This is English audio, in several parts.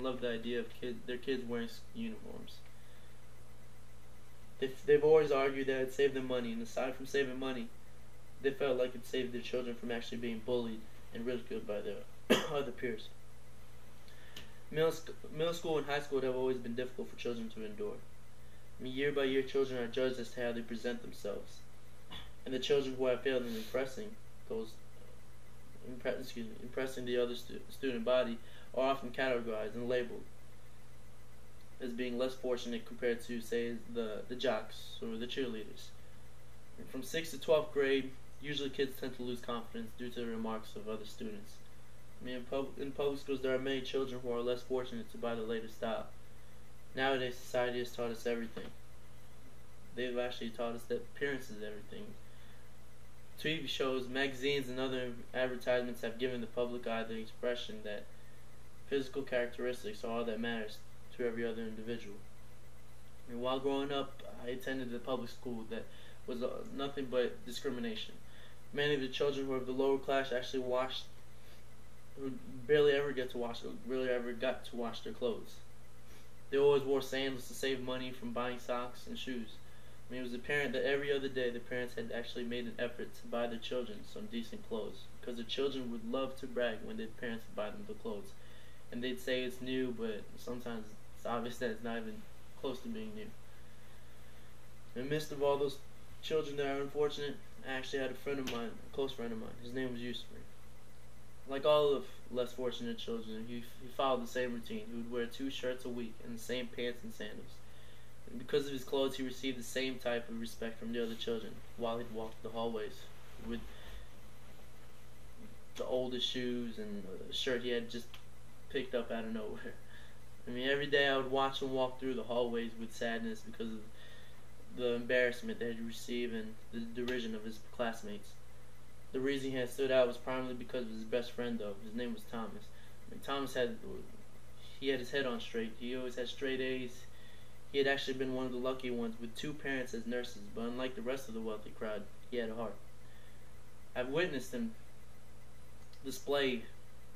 love the idea of their kids wearing uniforms. They've always argued that it saved them money, and aside from saving money, they felt like it saved their children from actually being bullied and ridiculed by their other peers. Middle school and high school have always been difficult for children to endure. I mean, year by year, children are judged as to how they present themselves, and the children who have failed in impressing the other student body are often categorized and labeled as being less fortunate compared to, say, the jocks or the cheerleaders. And from 6th to 12th grade, usually kids tend to lose confidence due to the remarks of other students. I mean, in public schools, there are many children who are less fortunate to buy the latest style. Nowadays, society has taught us everything. They've actually taught us that appearance is everything. TV shows, magazines, and other advertisements have given the public eye the expression that physical characteristics are all that matters to every other individual. I mean, while growing up, I attended a public school that was nothing but discrimination. Many of the children who were of the lower class actually who barely ever got to wash their clothes. They always wore sandals to save money from buying socks and shoes. I mean, it was apparent that every other day the parents had actually made an effort to buy their children some decent clothes, because the children would love to brag when their parents would buy them the clothes. And they'd say it's new, but sometimes it's obvious that it's not even close to being new. In the midst of all those children that are unfortunate, I actually had a close friend of mine. His name was Yusuf. Like all of less fortunate children, he followed the same routine. He would wear 2 shirts a week and the same pants and sandals. And because of his clothes, he received the same type of respect from the other children while he'd walk the hallways with the oldest shoes and a shirt he had just picked up out of nowhere. I mean, every day I would watch him walk through the hallways with sadness because of the embarrassment that he'd receive and the derision of his classmates. The reason he had stood out was primarily because of his best friend, though. His name was Thomas. I mean, Thomas had his head on straight. He always had straight A's. He had actually been one of the lucky ones with 2 parents as nurses, but unlike the rest of the wealthy crowd, he had a heart. I've witnessed him display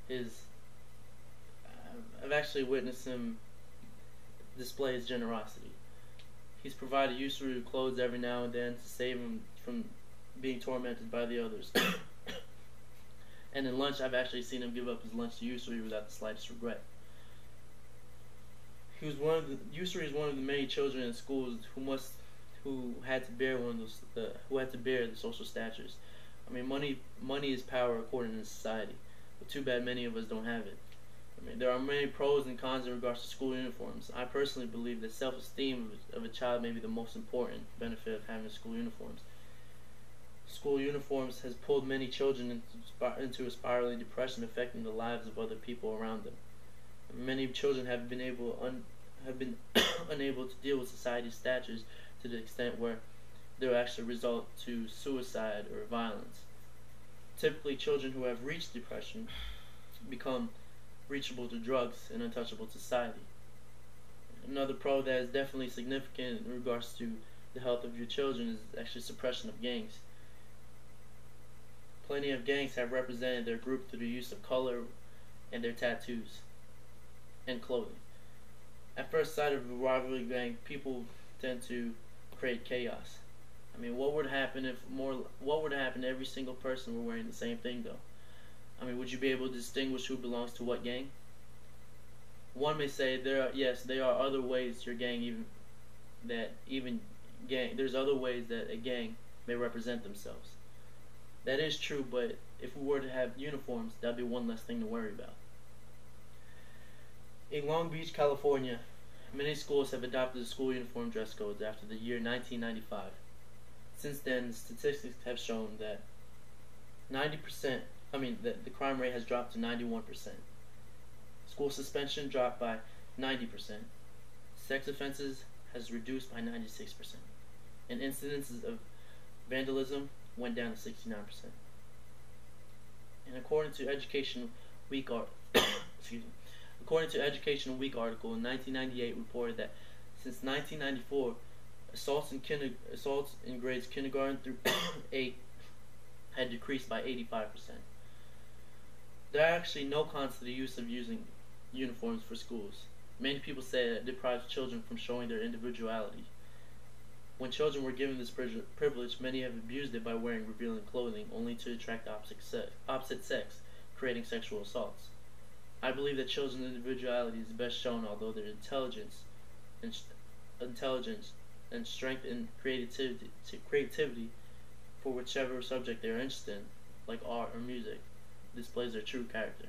his. I've actually witnessed him display his generosity. He's provided Yusri with clothes every now and then to save him from being tormented by the others. And in lunch, I've actually seen him give up his lunch to Yusri without the slightest regret. Yusri is one of the many children in schools who had to bear the social statures. I mean, money is power according to society, but too bad many of us don't have it. I mean, there are many pros and cons in regards to school uniforms. I personally believe that self-esteem of a child may be the most important benefit of having school uniforms. School uniforms has pulled many children into a spiraling depression, affecting the lives of other people around them. Many children have been unable to deal with society's statutes to the extent where they'll actually result to suicide or violence. Typically, children who have reached depression become reachable to drugs and untouchable to society. Another pro that is definitely significant in regards to the health of your children is actually suppression of gangs. Plenty of gangs have represented their group through the use of color and their tattoos and clothing. At first sight of a rivalry gang, people tend to create chaos. I mean, what would happen if every single person were wearing the same thing, though? I mean, would you be able to distinguish who belongs to what gang? One may say there are other ways your gang there's other ways that a gang may represent themselves. That is true, but if we were to have uniforms, that'd be one less thing to worry about. In Long Beach, California, many schools have adopted school uniform dress codes after the year 1995. Since then, statistics have shown that the crime rate has dropped to 91%. School suspension dropped by 90%. Sex offenses has reduced by 96%. And incidences of vandalism went down to 69%. And according to Education Week According to Education Week article in 1998 reported that since 1994, assaults in grades kindergarten through 8 had decreased by 85%. There are actually no cons to the use of using uniforms for schools. Many people say that it deprives children from showing their individuality. When children were given this privilege, many have abused it by wearing revealing clothing only to attract the opposite sex, creating sexual assaults. I believe that children's individuality is best shown although their and intelligence and strength and creativity for whichever subject they are interested in, like art or music, displays their true character.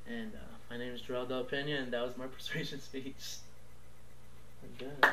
And my name is Jorel, and that was my persuasion speech. Good.